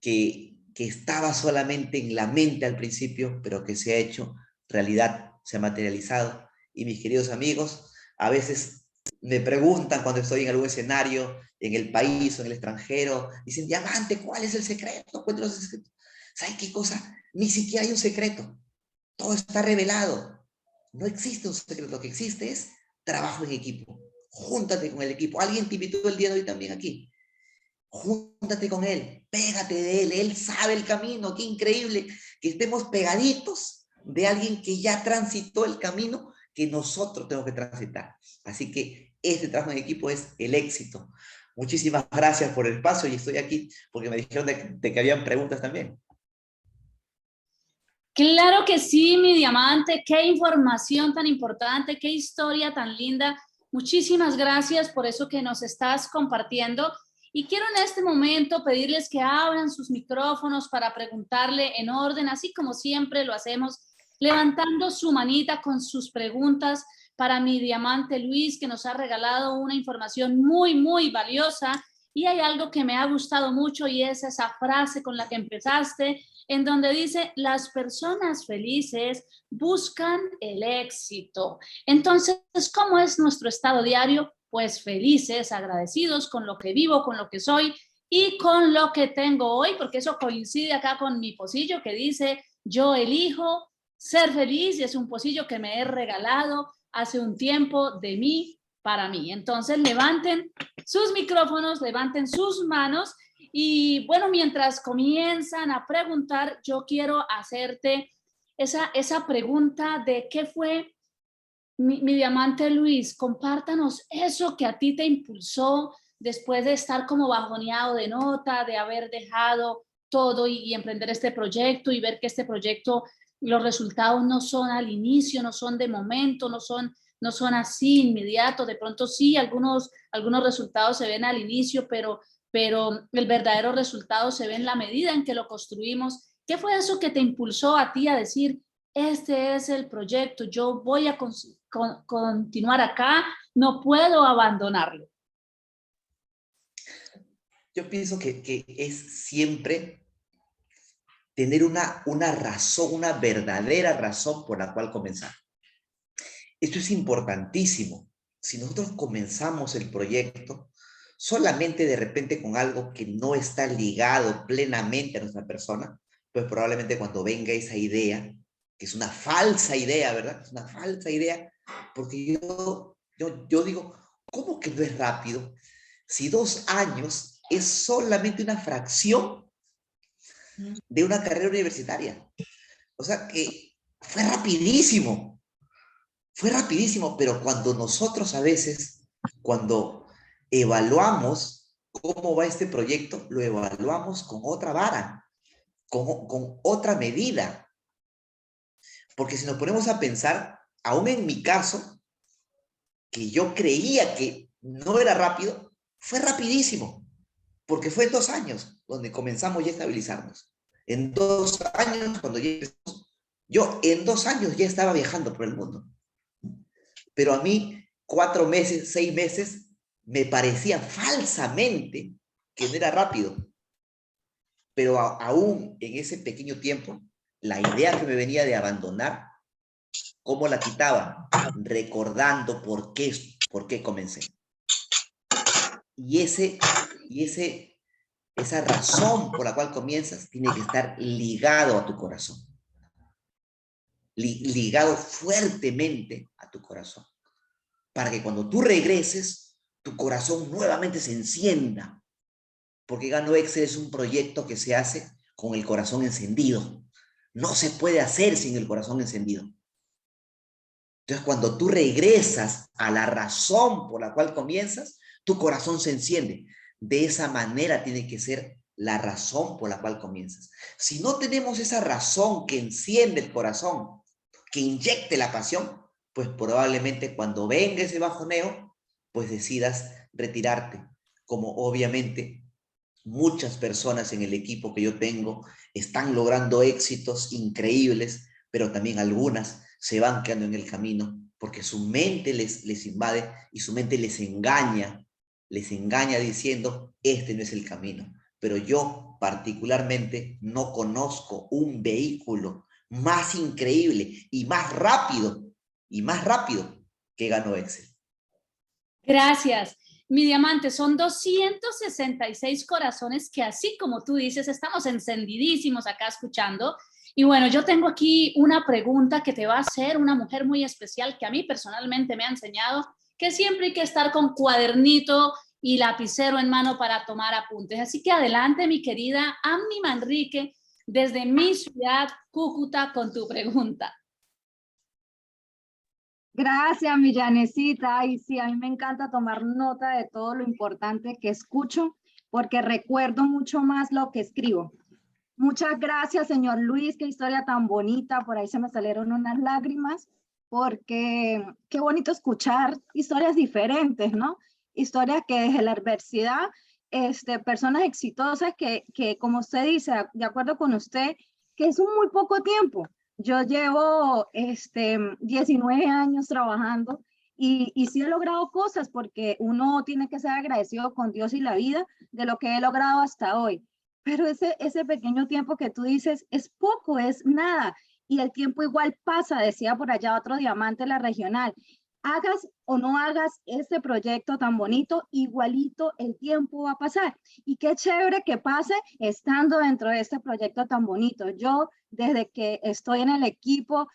que estaba solamente en la mente al principio, pero que se ha hecho realidad, se ha materializado. Y mis queridos amigos, a veces me preguntan cuando estoy en algún escenario, en el país o en el extranjero, dicen, Diamante, ¿cuál es el secreto? Cuéntanos el secreto. ¿Sabes qué cosa? Ni siquiera hay un secreto. Todo está revelado. No existe un secreto. Lo que existe es trabajo en equipo. Júntate con el equipo. Alguien te invitó el día de hoy también aquí. Júntate con él, pégate de él sabe el camino. Qué increíble que estemos pegaditos de alguien que ya transitó el camino que nosotros tenemos que transitar. Así que este trabajo en equipo es el éxito. Muchísimas gracias por el espacio y estoy aquí porque me dijeron de que habían preguntas también. Claro que sí, mi diamante, qué información tan importante, qué historia tan linda. Muchísimas gracias por eso que nos estás compartiendo. Y quiero en este momento pedirles que abran sus micrófonos para preguntarle en orden, así como siempre lo hacemos, levantando su manita con sus preguntas para mi diamante Luis, que nos ha regalado una información muy, muy valiosa. Y hay algo que me ha gustado mucho y es esa frase con la que empezaste, en donde dice, las personas felices buscan el éxito. Entonces, ¿cómo es nuestro estado diario? Pues felices, agradecidos con lo que vivo, con lo que soy y con lo que tengo hoy, porque eso coincide acá con mi pocillo que dice, yo elijo ser feliz, y es un pocillo que me he regalado hace un tiempo de mí para mí. Entonces, levanten sus micrófonos, levanten sus manos y bueno, mientras comienzan a preguntar, yo quiero hacerte esa pregunta de qué fue mi diamante Luis. Compártanos eso que a ti te impulsó después de estar como bajoneado de nota, de haber dejado todo y emprender este proyecto y ver que este proyecto, los resultados no son al inicio, no son de momento, no son así inmediatos. De pronto sí, algunos resultados se ven al inicio, pero el verdadero resultado se ve en la medida en que lo construimos. ¿Qué fue eso que te impulsó a ti a decir, este es el proyecto, yo voy a continuar acá, no puedo abandonarlo? Yo pienso que es siempre tener una razón, una verdadera razón por la cual comenzar. Esto es importantísimo. Si nosotros comenzamos el proyecto solamente de repente con algo que no está ligado plenamente a nuestra persona, pues probablemente cuando venga esa idea, que es una falsa idea, ¿verdad? Es una falsa idea, porque yo digo, ¿cómo que no es rápido? Si 2 años es solamente una fracción de una carrera universitaria. O sea que fue rapidísimo, pero cuando nosotros a veces, cuando evaluamos cómo va este proyecto, lo evaluamos con otra vara, con otra medida. Porque si nos ponemos a pensar, aún en mi caso, que yo creía que no era rápido, fue rapidísimo, porque fue en 2 años donde comenzamos ya a estabilizarnos. En 2 años, cuando ya empezamos, yo en 2 años ya estaba viajando por el mundo. Pero a mí 4 meses, 6 meses, me parecía falsamente que no era rápido. Pero aún en ese pequeño tiempo, la idea que me venía de abandonar, ¿cómo la quitaba? Recordando por qué comencé. Y esa razón por la cual comienzas tiene que estar ligado a tu corazón. Ligado fuertemente a tu corazón. Para que cuando tú regreses, tu corazón nuevamente se encienda. Porque Gano Excel es un proyecto que se hace con el corazón encendido. No se puede hacer sin el corazón encendido. Entonces, cuando tú regresas a la razón por la cual comienzas, tu corazón se enciende. De esa manera tiene que ser la razón por la cual comienzas. Si no tenemos esa razón que enciende el corazón, que inyecte la pasión, pues probablemente cuando venga ese bajoneo, pues decidas retirarte, como obviamente muchas personas en el equipo que yo tengo están logrando éxitos increíbles, pero también algunas se van quedando en el camino porque su mente les invade y su mente les engaña diciendo, este no es el camino. Pero yo particularmente no conozco un vehículo más increíble y más rápido que Gano Excel. Gracias. Mi diamante, son 266 corazones que así como tú dices, estamos encendidísimos acá escuchando. Y bueno, yo tengo aquí una pregunta que te va a hacer una mujer muy especial que a mí personalmente me ha enseñado que siempre hay que estar con cuadernito y lapicero en mano para tomar apuntes. Así que adelante, mi querida Amni Manrique, desde mi ciudad, Cúcuta, con tu pregunta. Gracias, Millanecita. Y sí, a mí me encanta tomar nota de todo lo importante que escucho, porque recuerdo mucho más lo que escribo. Muchas gracias, señor Luis, qué historia tan bonita. Por ahí se me salieron unas lágrimas, porque qué bonito escuchar historias diferentes, ¿no? Historias que desde la adversidad, personas exitosas que, como usted dice, de acuerdo con usted, que es un muy poco tiempo. Yo llevo 19 años trabajando Y sí he logrado cosas porque uno tiene que ser agradecido con Dios y la vida de lo que he logrado hasta hoy. Pero ese pequeño tiempo que tú dices es poco, es nada. Y el tiempo igual pasa, decía por allá otro diamante, la regional. Hagas o no hagas este proyecto tan bonito, igualito el tiempo va a pasar. Y qué chévere que pase estando dentro de este proyecto tan bonito. Yo, desde que estoy en el equipo,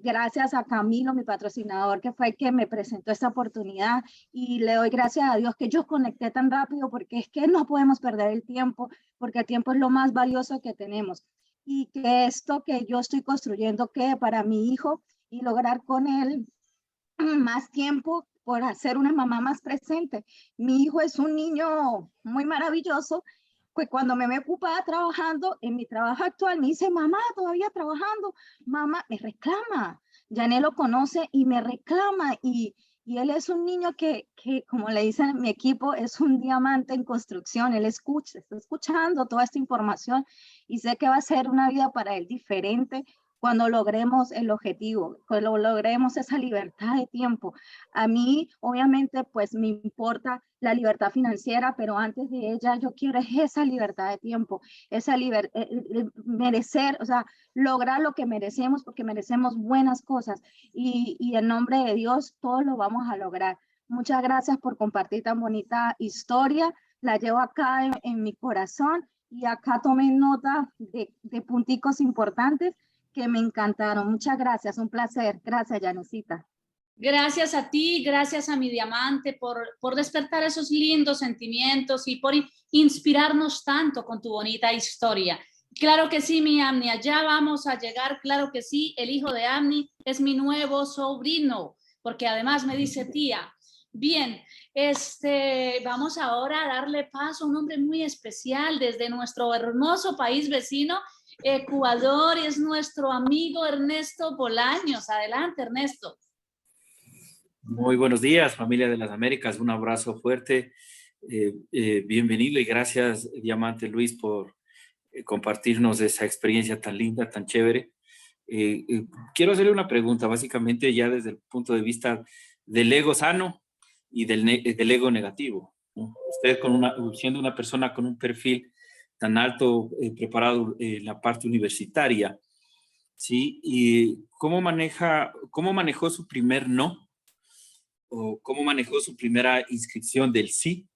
gracias a Camilo, mi patrocinador, que fue el que me presentó esta oportunidad, y le doy gracias a Dios que yo conecté tan rápido, porque es que no podemos perder el tiempo, porque el tiempo es lo más valioso que tenemos. Y que esto que yo estoy construyendo quede para mi hijo y lograr con él más tiempo por hacer una mamá más presente. Mi hijo es un niño muy maravilloso, pues cuando me ocupada trabajando, en mi trabajo actual, me dice, mamá, todavía trabajando, mamá, me reclama. Janet lo conoce y me reclama, y él es un niño que, como le dicen en mi equipo, es un diamante en construcción. Él escucha, está escuchando toda esta información y sé que va a ser una vida para él diferente cuando logremos el objetivo, cuando logremos esa libertad de tiempo. A mí, obviamente, pues me importa la libertad financiera, pero antes de ella yo quiero esa libertad de tiempo, esa merecer, o sea, lograr lo que merecemos, porque merecemos buenas cosas, y en nombre de Dios todos lo vamos a lograr. Muchas gracias por compartir tan bonita historia, la llevo acá en mi corazón, y acá tomé nota de punticos importantes que me encantaron. Muchas gracias, un placer. Gracias, Janecita. Gracias a ti, gracias a mi diamante por despertar esos lindos sentimientos y por inspirarnos tanto con tu bonita historia. Claro que sí, mi Amni, allá vamos a llegar, claro que sí, el hijo de Amni es mi nuevo sobrino, porque además me dice tía. Bien, vamos ahora a darle paso a un hombre muy especial desde nuestro hermoso país vecino, Ecuador, y es nuestro amigo Ernesto Bolaños. Adelante, Ernesto. Muy buenos días, familia de las Américas. Un abrazo fuerte. Bienvenido y gracias, Diamante Luis, por compartirnos esa experiencia tan linda, tan chévere. Quiero hacerle una pregunta, básicamente ya desde el punto de vista del ego sano y del ego negativo, ¿no? Usted siendo una persona con un perfil tan alto, preparado en la parte universitaria, ¿sí? ¿Y cómo manejó su primer no? ¿O cómo manejó su primera inscripción del sí?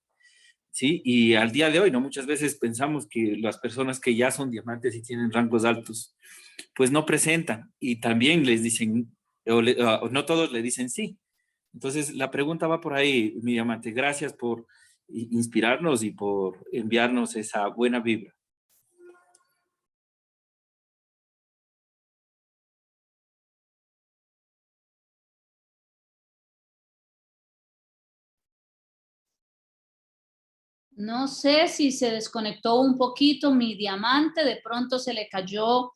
¿Sí? Y al día de hoy, ¿no? Muchas veces pensamos que las personas que ya son diamantes y tienen rangos altos, pues no presentan y también les dicen, o no todos le dicen sí. Entonces, la pregunta va por ahí, mi diamante. Gracias por inspirarnos y por enviarnos esa buena vibra. No sé si se desconectó un poquito mi diamante, de pronto se le cayó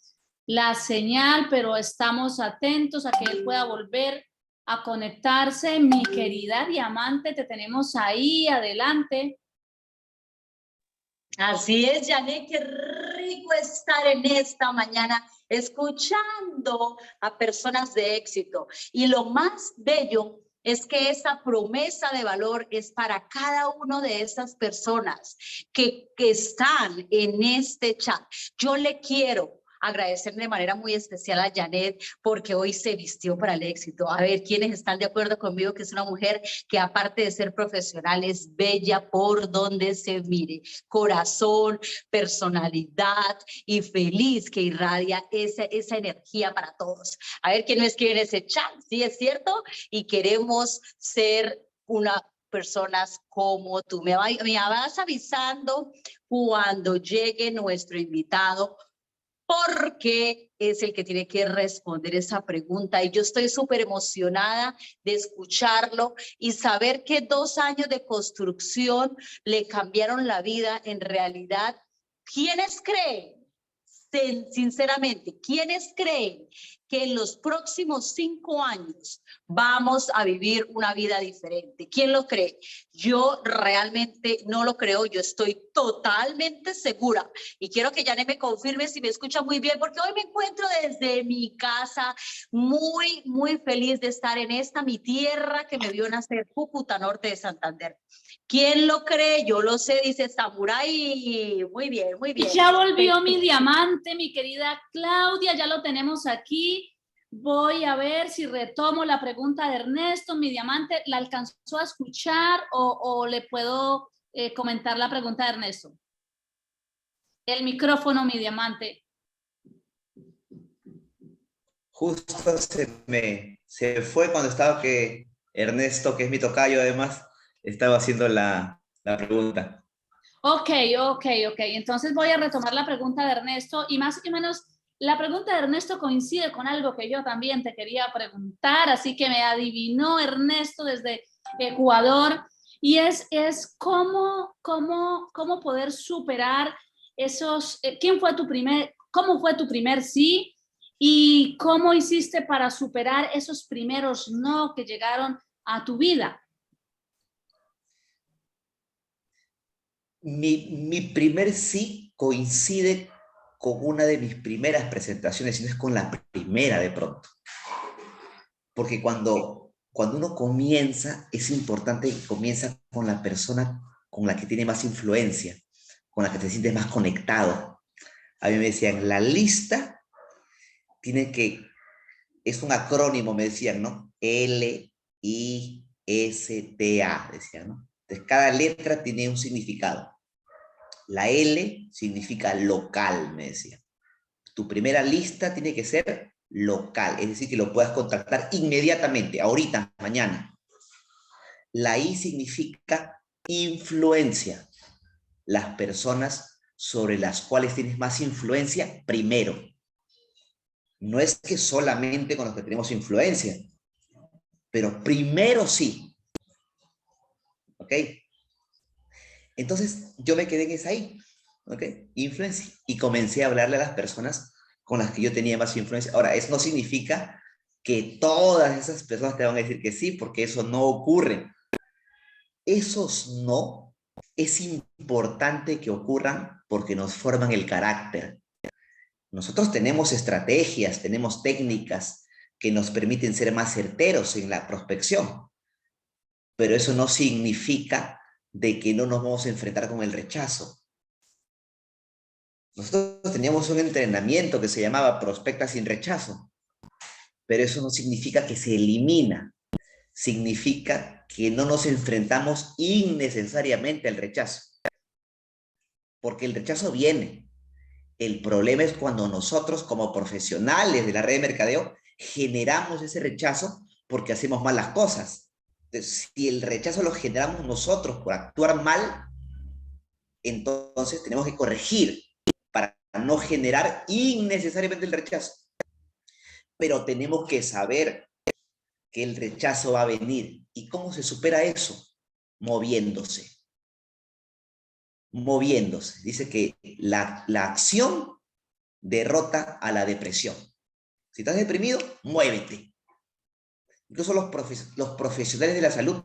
la señal, pero estamos atentos a que él pueda volver a conectarse. Mi querida diamante, te tenemos ahí, adelante. Así es, Janet, qué rico estar en esta mañana escuchando a personas de éxito. Y lo más bello es que esa promesa de valor es para cada una de esas personas que están en este chat. Yo le quiero agradecer de manera muy especial a Janet porque hoy se vistió para el éxito. A ver, ¿quiénes están de acuerdo conmigo que es una mujer que aparte de ser profesional es bella por donde se mire? Corazón, personalidad y feliz, que irradia esa energía para todos. A ver, ¿quién me escribe en ese chat? Sí, es cierto, y queremos ser una personas como tú. Me vas avisando cuando llegue nuestro invitado, porque es el que tiene que responder esa pregunta. Y yo estoy súper emocionada de escucharlo y saber que 2 años de construcción le cambiaron la vida. En realidad, ¿quiénes creen? Sinceramente, ¿quiénes creen que en los próximos 5 años vamos a vivir una vida diferente. ¿Quién lo cree? Yo realmente no lo creo, yo estoy totalmente segura. Y quiero que Janet me confirme si me escucha muy bien, porque hoy me encuentro desde mi casa muy, muy feliz de estar en esta, mi tierra que me vio nacer, Cúcuta, norte de Santander. ¿Quién lo cree? Yo lo sé, dice Samurai. Muy bien, muy Y bien. ya volvió mi diamante, mi querida Claudia, ya lo tenemos aquí. Voy a ver si retomo la pregunta de Ernesto. Mi diamante, ¿la alcanzó a escuchar o le puedo comentar la pregunta de Ernesto? El micrófono, mi diamante. Justo se fue cuando estaba que Ernesto, que es mi tocayo además, estaba haciendo la pregunta. Ok. Entonces voy a retomar la pregunta de Ernesto y más o menos la pregunta de Ernesto coincide con algo que yo también te quería preguntar, así que me adivinó Ernesto desde Ecuador y es cómo poder superar esos, cómo fue tu primer sí y cómo hiciste para superar esos primeros no que llegaron a tu vida. Mi primer sí coincide con una de mis primeras presentaciones, y no es con la primera de pronto. Porque cuando uno comienza, es importante que comienza con la persona con la que tiene más influencia, con la que te sientes más conectado. A mí me decían, la lista tiene que, es un acrónimo, me decían, ¿no? L-I-S-T-A, decían, ¿no? Entonces, cada letra tiene un significado. La L significa local, me decían. Tu primera lista tiene que ser local, es decir, que lo puedas contactar inmediatamente, ahorita, mañana. La I significa influencia, las personas sobre las cuales tienes más influencia primero. No es que solamente con los que tenemos influencia, pero primero sí. ¿Ok? Entonces yo me quedé en esa I, ¿ok? Influencia. Y comencé a hablarle a las personas con las que yo tenía más influencia. Ahora, eso no significa que todas esas personas te van a decir que sí, porque eso no ocurre. Esos no es importante que ocurran porque nos forman el carácter. Nosotros tenemos estrategias, tenemos técnicas que nos permiten ser más certeros en la prospección, pero eso no significa de que no nos vamos a enfrentar con el rechazo. Nosotros teníamos un entrenamiento que se llamaba Prospecta sin rechazo, pero eso no significa que se elimina, significa que no nos enfrentamos innecesariamente al rechazo, porque el rechazo viene. El problema es cuando nosotros, como profesionales de la red de mercadeo, generamos ese rechazo porque hacemos mal las cosas. Entonces, si el rechazo lo generamos nosotros por actuar mal, entonces tenemos que corregir para no generar innecesariamente el rechazo. Pero tenemos que saber que el rechazo va a venir. ¿Y cómo se supera eso? Moviéndose. Moviéndose. Dice que la acción derrota a la depresión. Si estás deprimido, muévete. Incluso los profesionales de la salud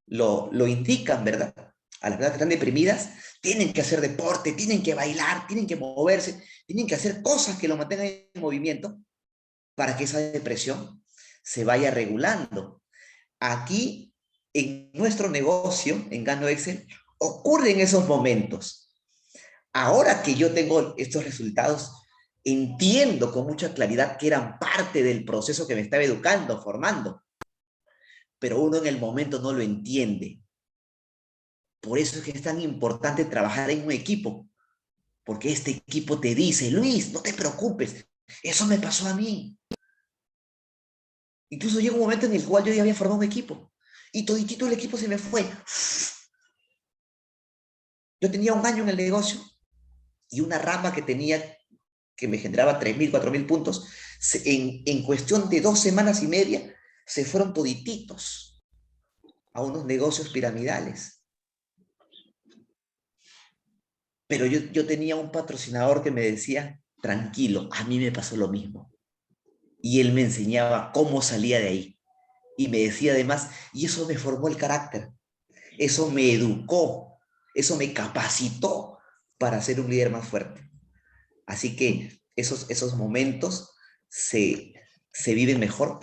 lo indican, ¿verdad? A las personas que están deprimidas, tienen que hacer deporte, tienen que bailar, tienen que moverse, tienen que hacer cosas que lo mantengan en movimiento para que esa depresión se vaya regulando. Aquí, en nuestro negocio, en Gano Excel, ocurren esos momentos. Ahora que yo tengo estos resultados, entiendo con mucha claridad que eran parte del proceso que me estaba educando, formando. Pero uno en el momento no lo entiende. Por eso es que es tan importante trabajar en un equipo. Porque este equipo te dice, Luis, no te preocupes, eso me pasó a mí. Incluso llegó un momento en el cual yo ya había formado un equipo. Y toditito el equipo se me fue. Yo tenía un año en el negocio y una rama que tenía que me generaba 3.000, 4.000 puntos, en cuestión de 2 semanas y media, se fueron todititos a unos negocios piramidales. Pero yo tenía un patrocinador que me decía, tranquilo, a mí me pasó lo mismo. y él me enseñaba cómo salía de ahí. Y me decía además, y eso me formó el carácter, eso me educó, eso me capacitó para ser un líder más fuerte. Así que esos momentos se viven mejor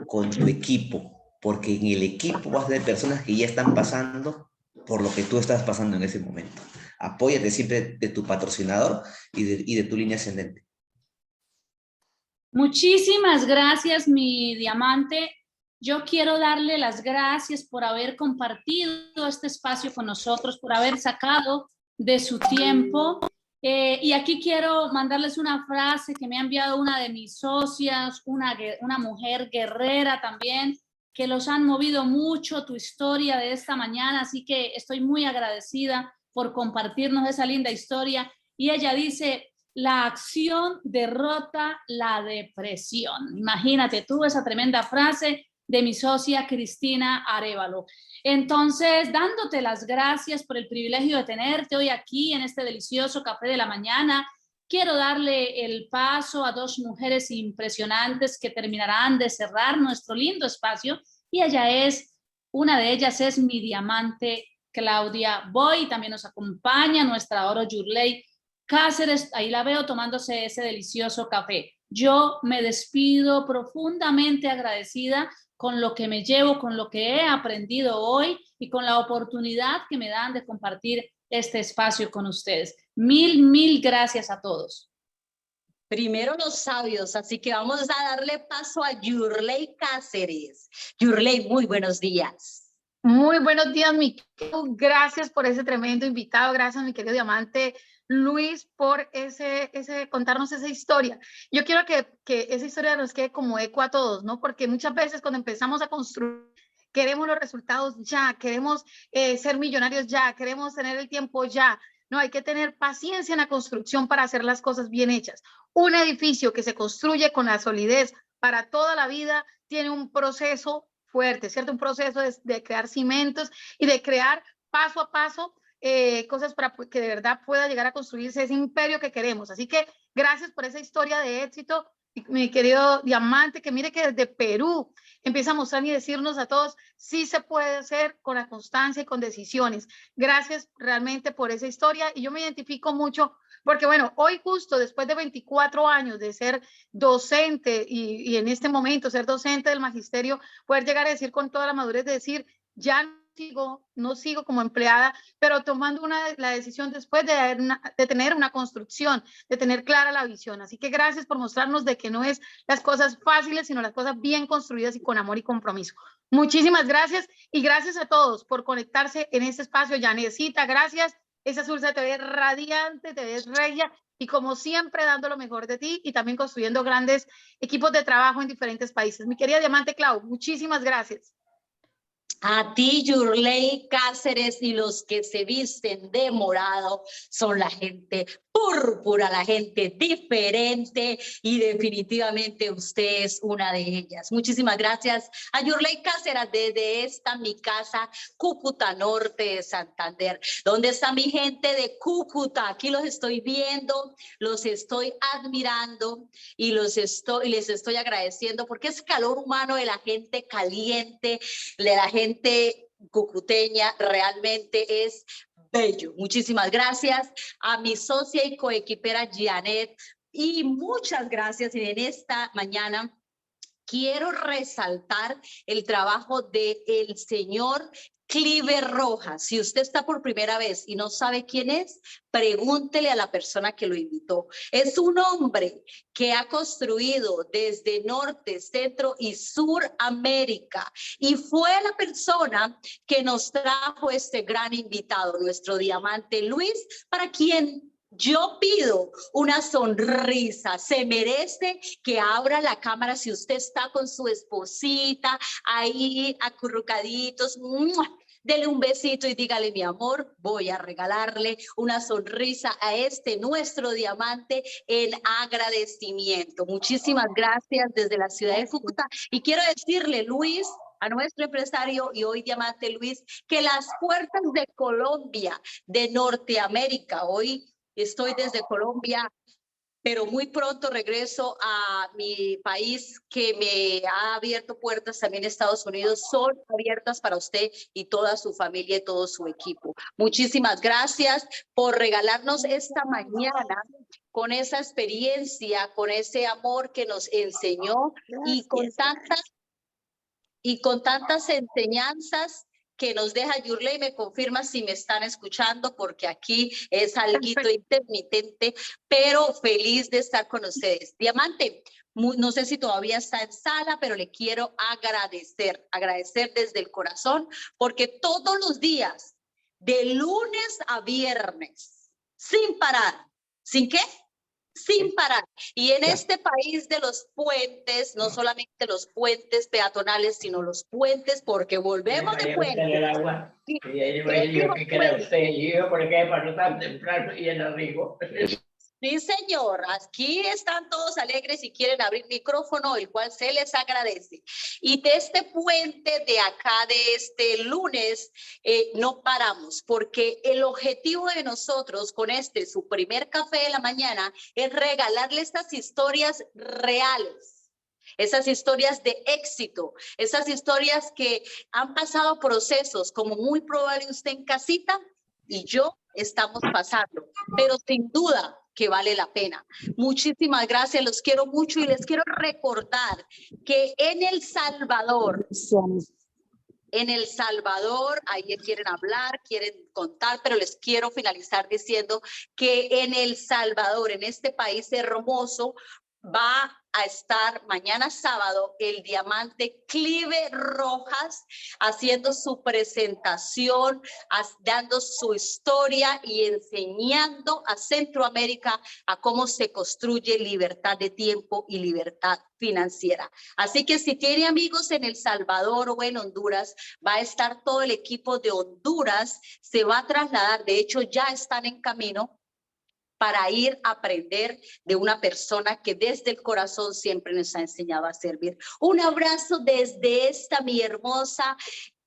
con tu equipo, porque en el equipo vas a tener personas que ya están pasando por lo que tú estás pasando en ese momento. Apóyate siempre de tu patrocinador y de tu línea ascendente. Muchísimas gracias, mi diamante. Yo quiero darle las gracias por haber compartido este espacio con nosotros, por haber sacado de su tiempo. Y aquí quiero mandarles una frase que me ha enviado una de mis socias, una mujer guerrera también, que los han movido mucho tu historia de esta mañana, así que estoy muy agradecida por compartirnos esa linda historia. Y ella dice: la acción derrota la depresión. Imagínate tú esa tremenda frase de mi socia Cristina Arévalo. Entonces, dándote las gracias por el privilegio de tenerte hoy aquí en este delicioso café de la mañana, quiero darle el paso a dos mujeres impresionantes que terminarán de cerrar nuestro lindo espacio, y una de ellas es mi diamante Claudia Boy, también nos acompaña nuestra oro Yurley Cáceres, ahí la veo tomándose ese delicioso café. Yo me despido profundamente agradecida con lo que me llevo, con lo que he aprendido hoy y con la oportunidad que me dan de compartir este espacio con ustedes. Mil gracias a todos. Primero los sabios, así que vamos a darle paso a Yurley Cáceres. Yurley, muy buenos días. Muy buenos días, mi querido. Gracias por ese tremendo invitado. Gracias, mi querido diamante Luis, por contarnos esa historia. Yo quiero que esa historia nos quede como eco a todos, ¿no? Porque muchas veces cuando empezamos a construir, queremos los resultados ya, queremos ser millonarios ya, queremos tener el tiempo ya. No, hay que tener paciencia en la construcción para hacer las cosas bien hechas. Un edificio que se construye con la solidez para toda la vida tiene un proceso fuerte, ¿cierto? Un proceso de crear cimentos y de crear paso a paso cosas para que de verdad pueda llegar a construirse ese imperio que queremos. Así que gracias por esa historia de éxito, mi querido diamante, que mire que desde Perú empieza a mostrar y decirnos a todos, sí se puede hacer con la constancia y con decisiones. Gracias realmente por esa historia, y yo me identifico mucho porque, bueno, hoy justo después de 24 años de ser docente y en este momento ser docente del magisterio, poder llegar a decir con toda la madurez de decir, ya no sigo como empleada, pero tomando la decisión después de tener una construcción, de tener clara la visión. Así que gracias por mostrarnos de que no es las cosas fáciles, sino las cosas bien construidas y con amor y compromiso. Muchísimas gracias, y gracias a todos por conectarse en este espacio. Yanecita, gracias. Esa azul se te ve radiante, te ves regia, y como siempre dando lo mejor de ti y también construyendo grandes equipos de trabajo en diferentes países. Mi querida diamante Clau, muchísimas gracias. A ti, Yurley Cáceres, y los que se visten de morado son la gente púrpura, la gente diferente, y definitivamente usted es una de ellas. Muchísimas gracias a Yurley Cáceres desde esta mi casa, Cúcuta Norte de Santander. ¿Dónde está mi gente de Cúcuta? Aquí los estoy viendo, los estoy admirando y les estoy agradeciendo, porque es calor humano de la gente caliente, de la gente cucuteña, realmente es bello. Muchísimas gracias a mi socia y coequipera Janet, y muchas gracias. Y en esta mañana quiero resaltar el trabajo del señor Clive Rojas. Si usted está por primera vez y no sabe quién es, pregúntele a la persona que lo invitó. Es un hombre que ha construido desde Norte, Centro y Suramérica, y fue la persona que nos trajo este gran invitado, nuestro diamante Luis, para quien yo pido una sonrisa. Se merece que abra la cámara si usted está con su esposita ahí acurrucaditos. ¡Mua! Dele un besito y dígale: mi amor, voy a regalarle una sonrisa a este nuestro diamante en agradecimiento. Muchísimas gracias desde la ciudad de Cúcuta. Y quiero decirle, Luis, a nuestro empresario y hoy diamante Luis, que las puertas de Colombia, de Norteamérica, hoy estoy desde Colombia, pero muy pronto regreso a mi país que me ha abierto puertas también Estados Unidos. Son abiertas para usted y toda su familia y todo su equipo. Muchísimas gracias por regalarnos esta mañana con esa experiencia, con ese amor que nos enseñó y con tantas enseñanzas que nos deja Yurley. Me confirma si me están escuchando, porque aquí es alguito intermitente, pero feliz de estar con ustedes. Diamante, no sé si todavía está en sala, pero le quiero agradecer desde el corazón, porque todos los días, de lunes a viernes, sin parar, ¿sin qué? Sin parar. Y en este país de los puentes, no solamente los puentes peatonales, sino los puentes, porque volvemos de puentes. Sí, señor, aquí están todos alegres y quieren abrir micrófono, el cual se les agradece. Y de este puente de acá, de este lunes, no paramos, porque el objetivo de nosotros con su primer café de la mañana, es regalarle estas historias reales. Esas historias de éxito, esas historias que han pasado procesos, como muy probable usted en casita y yo estamos pasando, pero sin duda que vale la pena. Muchísimas gracias, los quiero mucho y les quiero recordar que en El Salvador, ahí quieren hablar, quieren contar, pero les quiero finalizar diciendo que en El Salvador, en este país hermoso, va a estar mañana sábado el diamante Clive Rojas haciendo su presentación, dando su historia y enseñando a Centroamérica a cómo se construye libertad de tiempo y libertad financiera. Así que si tiene amigos en El Salvador o en Honduras, va a estar todo el equipo de Honduras, se va a trasladar, de hecho ya están en camino, para ir a aprender de una persona que desde el corazón siempre nos ha enseñado a servir. Un abrazo desde esta mi hermosa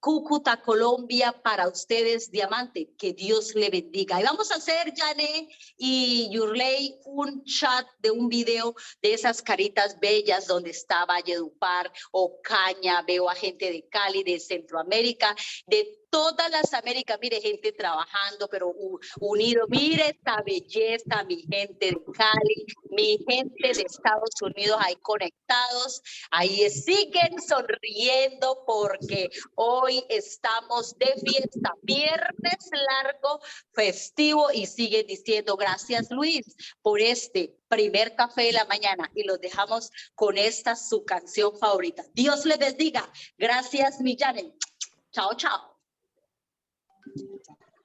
Cúcuta, Colombia, para ustedes, Diamante. Que Dios le bendiga. Y vamos a hacer, Jané y Yurley, un chat de un video de esas caritas bellas donde está Valledupar, Ocaña, veo a gente de Cali, de Centroamérica, de todas las Américas. Mire, gente trabajando, pero unido. Mire esta belleza, mi gente de Cali, mi gente de Estados Unidos ahí conectados. Ahí siguen sonriendo porque hoy estamos de fiesta, viernes largo, festivo, y siguen diciendo gracias, Luis, por este primer café de la mañana. Y los dejamos con esta su canción favorita. Dios les bendiga. Gracias, Millane. Chao, chao.